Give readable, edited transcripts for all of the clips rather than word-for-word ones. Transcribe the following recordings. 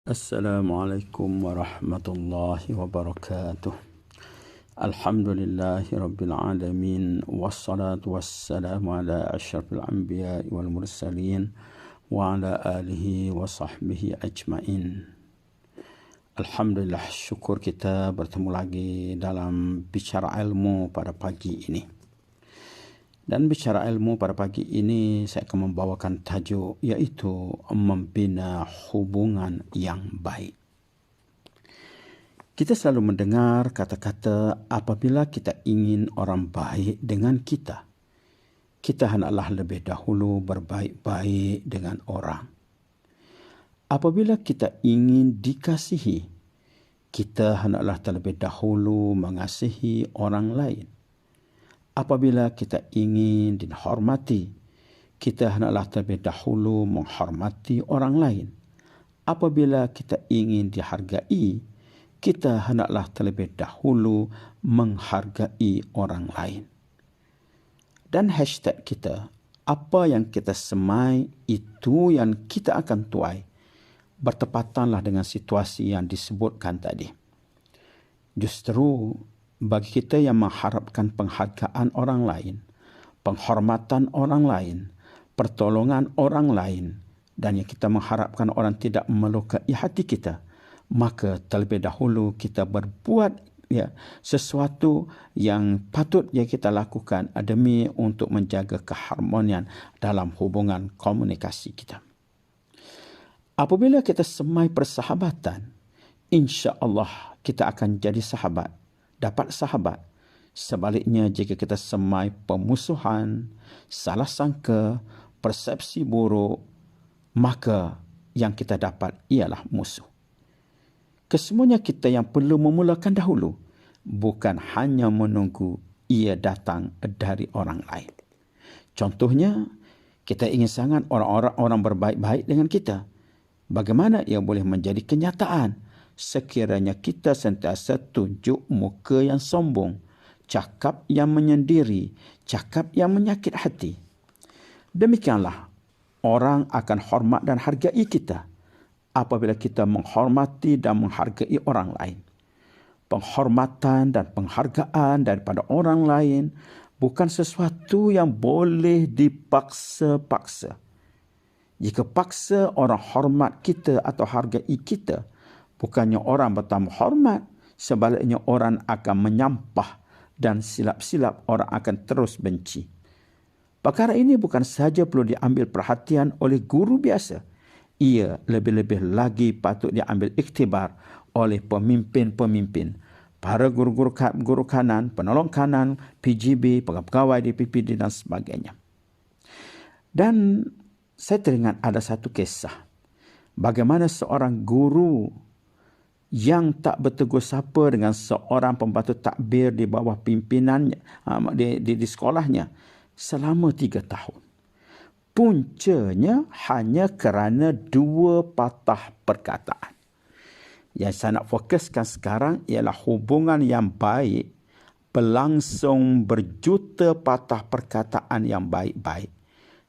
Assalamualaikum warahmatullahi wabarakatuh. Alhamdulillahi rabbil alamin, wassalatu wassalamu ala asyrafil anbiya'i wal mursalin wa ala alihi wa sahbihi ajma'in. Alhamdulillah, syukur kita bertemu lagi dalam bicara ilmu pada pagi ini. Dan bicara ilmu pada pagi ini saya akan membawakan tajuk iaitu membina hubungan yang baik. Kita selalu mendengar kata-kata apabila kita ingin orang baik dengan kita, kita hendaklah lebih dahulu berbaik-baik dengan orang. Apabila kita ingin dikasihi, kita hendaklah terlebih dahulu mengasihi orang lain. Apabila kita ingin dihormati, kita hendaklah terlebih dahulu menghormati orang lain. Apabila kita ingin dihargai, kita hendaklah terlebih dahulu menghargai orang lain. Dan hashtag kita, apa yang kita semai, itu yang kita akan tuai. Bertepatanlah dengan situasi yang disebutkan tadi. Justru bagi kita yang mengharapkan penghargaan orang lain, penghormatan orang lain, pertolongan orang lain, dan yang kita mengharapkan orang tidak melukai hati kita, maka terlebih dahulu kita berbuat sesuatu yang patut yang kita lakukan demi untuk menjaga keharmonian dalam hubungan komunikasi kita. Apabila kita semai persahabatan, insya-Allah kita akan jadi sahabat, dapat sahabat. Sebaliknya, jika kita semai pemusuhan, salah sangka, persepsi buruk, maka yang kita dapat ialah musuh. Kesemuanya kita yang perlu memulakan dahulu, bukan hanya menunggu ia datang dari orang lain. Contohnya, kita ingin sangat orang berbaik-baik dengan kita. Bagaimana ia boleh menjadi kenyataan sekiranya kita sentiasa tunjuk muka yang sombong, cakap yang menyendiri, cakap yang menyakit hati? Demikianlah orang akan hormat dan hargai kita apabila kita menghormati dan menghargai orang lain. Penghormatan dan penghargaan daripada orang lain bukan sesuatu yang boleh dipaksa-paksa. Jika paksa orang hormat kita atau hargai kita, bukannya orang bertambah hormat, sebaliknya orang akan menyampah dan silap-silap orang akan terus benci. Perkara ini bukan sahaja perlu diambil perhatian oleh guru biasa, ia lebih-lebih lagi patut diambil iktibar oleh pemimpin-pemimpin, para guru kanan, penolong kanan, PGB, pegawai DPPD dan sebagainya. Dan saya teringat ada satu kisah bagaimana seorang guru yang tak bertegur sapa dengan seorang pembantu takbir di bawah pimpinannya di sekolahnya selama 3 tahun. Puncanya hanya kerana 2 patah perkataan. Yang saya nak fokuskan sekarang ialah hubungan yang baik berlangsung berjuta patah perkataan yang baik-baik.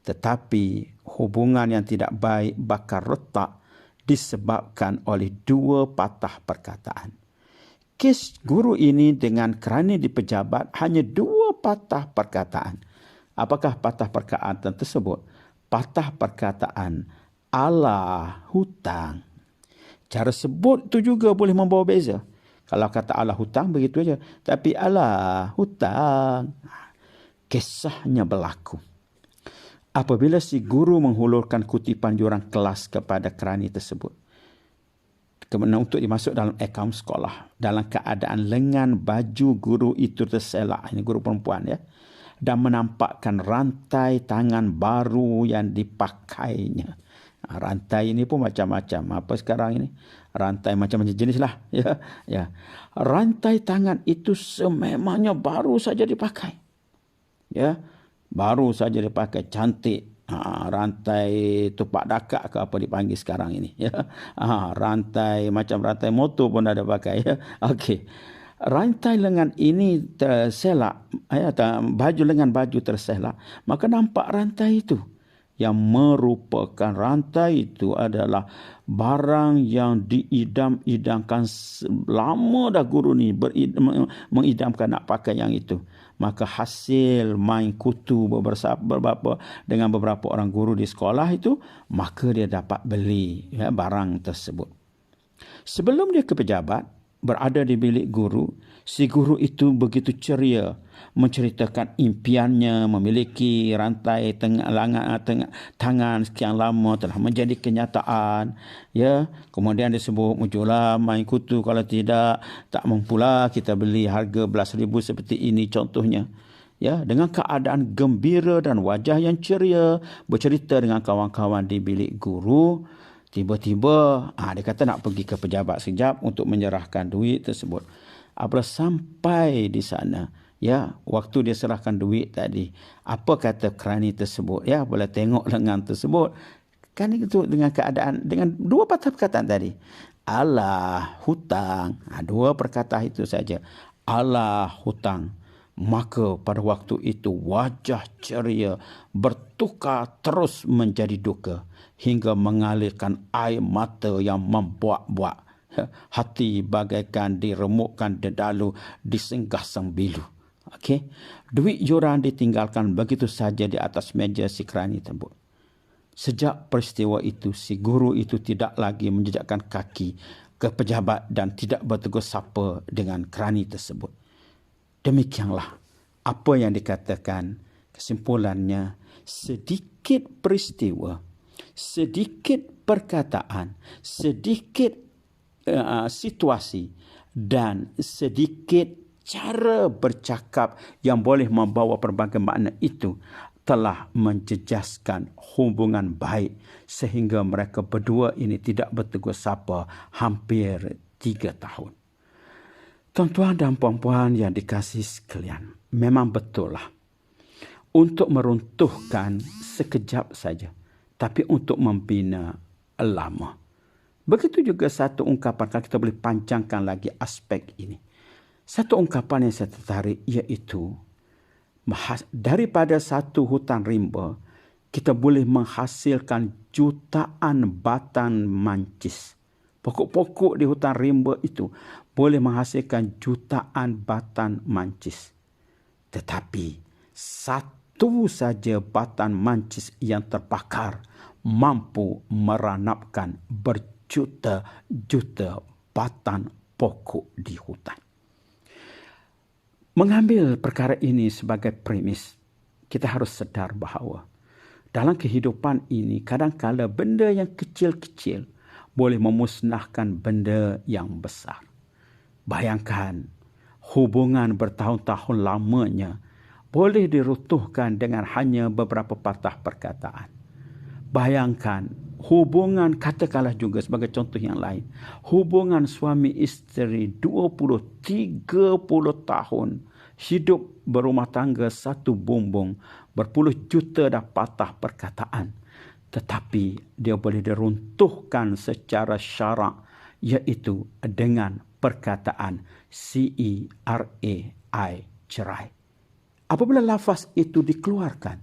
Tetapi hubungan yang tidak baik bakal retak disebabkan oleh 2 patah perkataan. Kes guru ini dengan kerana di pejabat hanya 2 patah perkataan. Apakah patah perkataan tersebut? Patah perkataan ala hutang. Cara sebut tu juga boleh membawa beza. Kalau kata ala hutang begitu aja, tapi ala hutang, kisahnya berlaku. Apabila si guru menghulurkan kutipan jurang kelas kepada kerani tersebut, kemudian untuk dimasuk dalam akaun sekolah, dalam keadaan lengan baju guru itu terselak, ini guru perempuan ya, dan menampakkan rantai tangan baru yang dipakainya. Rantai ini pun macam-macam. Apa sekarang ini? Rantai macam-macam jenis lah. Ya. Rantai tangan itu sememangnya baru saja dipakai. Ya. Baru saja dipakai, cantik. Rantai tupak dakak ke apa dipanggil sekarang ini. Ya. Rantai macam rantai motor pun ada pakai. Ya. Okey. Rantai lengan ini terselak, baju lengan baju terselak, maka nampak rantai itu. yang merupakan rantai itu adalah barang yang diidam-idamkan lama dah guru ni mengidamkan nak pakai yang itu. Maka hasil main kutu dengan beberapa orang guru di sekolah itu, maka dia dapat beli barang tersebut. Sebelum dia ke pejabat, berada di bilik guru, si guru itu begitu ceria menceritakan impiannya memiliki rantai tangan sekian lama telah menjadi kenyataan. Ya, kemudian disebut muncullah main kutu, kalau tidak tak mampulah kita beli harga belas ribu seperti ini contohnya. Ya, dengan keadaan gembira dan wajah yang ceria bercerita dengan kawan-kawan di bilik guru. Tiba-tiba dia kata nak pergi ke pejabat sekejap untuk menyerahkan duit tersebut. Apabila sampai di sana, ya, waktu dia serahkan duit tadi, apa kata kerani tersebut? Ya, boleh tengok lengan tersebut. Kan itu dengan keadaan, dengan dua patah perkataan tadi. Alah hutang. Dua perkataan itu saja. Alah hutang. Maka pada waktu itu wajah ceria bertukar terus menjadi duka hingga mengalirkan air mata yang membuak-buak. Hati bagaikan diremukkan dedalu disenggah sembilu. Okey, duit yuran ditinggalkan begitu saja di atas meja si kerani tersebut. Sejak peristiwa itu, si guru itu tidak lagi menjejakkan kaki ke pejabat dan tidak bertegur sapa dengan kerani tersebut. Demikianlah apa yang dikatakan. Kesimpulannya, sedikit peristiwa, sedikit perkataan, sedikit situasi dan sedikit cara bercakap yang boleh membawa pelbagai makna itu telah menjejaskan hubungan baik sehingga mereka berdua ini tidak bertegur sapa hampir 3 tahun. Tuan-tuan dan puan-puan yang dikasihi sekalian, memang betul lah untuk meruntuhkan sekejap saja, tapi untuk membina lama. Begitu juga satu ungkapan, kalau kita boleh panjangkan lagi aspek ini. Satu ungkapan yang saya tertarik iaitu, daripada satu hutan rimba, kita boleh menghasilkan jutaan batang mancis. Pokok-pokok di hutan rimba itu boleh menghasilkan jutaan batang mancis. Tetapi satu saja batang mancis yang terbakar mampu meranapkan berjuta-juta batang pokok di hutan. Mengambil perkara ini sebagai premis, kita harus sedar bahawa dalam kehidupan ini kadang-kala benda yang kecil-kecil boleh memusnahkan benda yang besar. Bayangkan, hubungan bertahun-tahun lamanya boleh diruntuhkan dengan hanya beberapa patah perkataan. Bayangkan, hubungan, katakanlah juga sebagai contoh yang lain, hubungan suami isteri 20-30 tahun, hidup berumah tangga satu bumbung, berpuluh juta dah patah perkataan. Tetapi dia boleh diruntuhkan secara syarak, iaitu dengan perkataan cerai, cerai. Apabila lafaz itu dikeluarkan,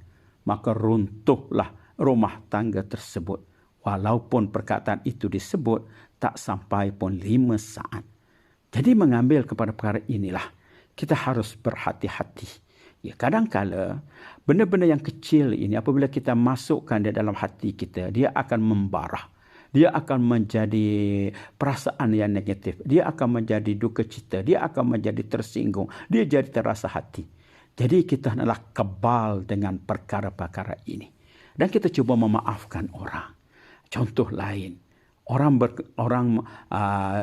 maka runtuhlah rumah tangga tersebut. Walaupun perkataan itu disebut tak sampai pun 5 saat. Jadi mengambil kepada perkara inilah, kita harus berhati-hati. Ya, kadang-kala benda-benda yang kecil ini apabila kita masukkan di dalam hati kita, dia akan membara. Dia akan menjadi perasaan yang negatif. Dia akan menjadi duka cita. Dia akan menjadi tersinggung. Dia jadi terasa hati. Jadi kita adalah kebal dengan perkara-perkara ini. Dan kita cuba memaafkan orang. Contoh lain, orang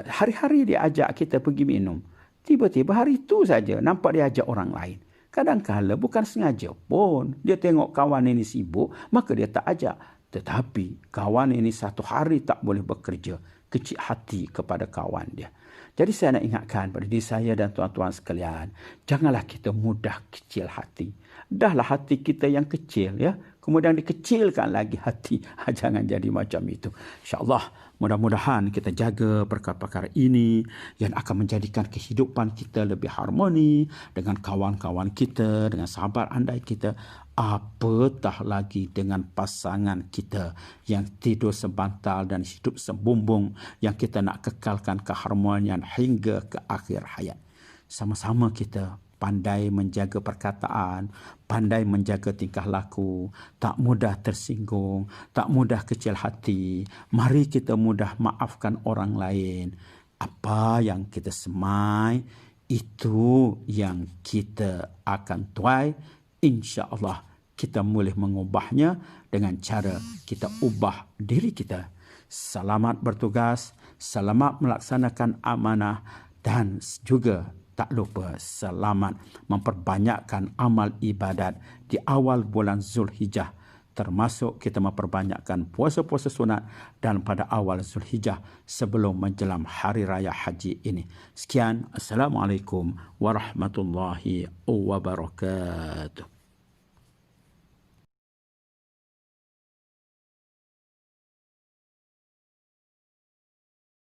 hari-hari dia ajak kita pergi minum. Tiba-tiba hari itu saja nampak dia ajak orang lain. Kadang-kala bukan sengaja pun. Dia tengok kawan ini sibuk, maka dia tak ajak. Tetapi kawan ini satu hari tak boleh bekerja. Kecil hati kepada kawan dia. Jadi saya nak ingatkan pada diri saya dan tuan-tuan sekalian, janganlah kita mudah kecil hati. Dahlah hati kita yang kecil, ya. Kemudian dikecilkan lagi hati. Jangan jadi macam itu. InsyaAllah, mudah-mudahan kita jaga perkara-perkara ini yang akan menjadikan kehidupan kita lebih harmoni dengan kawan-kawan kita, dengan sahabat andai kita. Apatah lagi dengan pasangan kita yang tidur sebantal dan hidup sebumbung, yang kita nak kekalkan keharmonian hingga ke akhir hayat. Sama-sama kita pandai menjaga perkataan, pandai menjaga tingkah laku, tak mudah tersinggung, tak mudah kecil hati. Mari kita mudah maafkan orang lain. Apa yang kita semai, itu yang kita akan tuai. InsyaAllah kita boleh mengubahnya dengan cara kita ubah diri kita. Selamat bertugas, selamat melaksanakan amanah, dan juga tak lupa selamat memperbanyakkan amal ibadat di awal bulan Zulhijjah, termasuk kita memperbanyakkan puasa-puasa sunat dan pada awal Zulhijjah sebelum menjelang hari raya haji ini. Sekian, Assalamualaikum warahmatullahi wabarakatuh.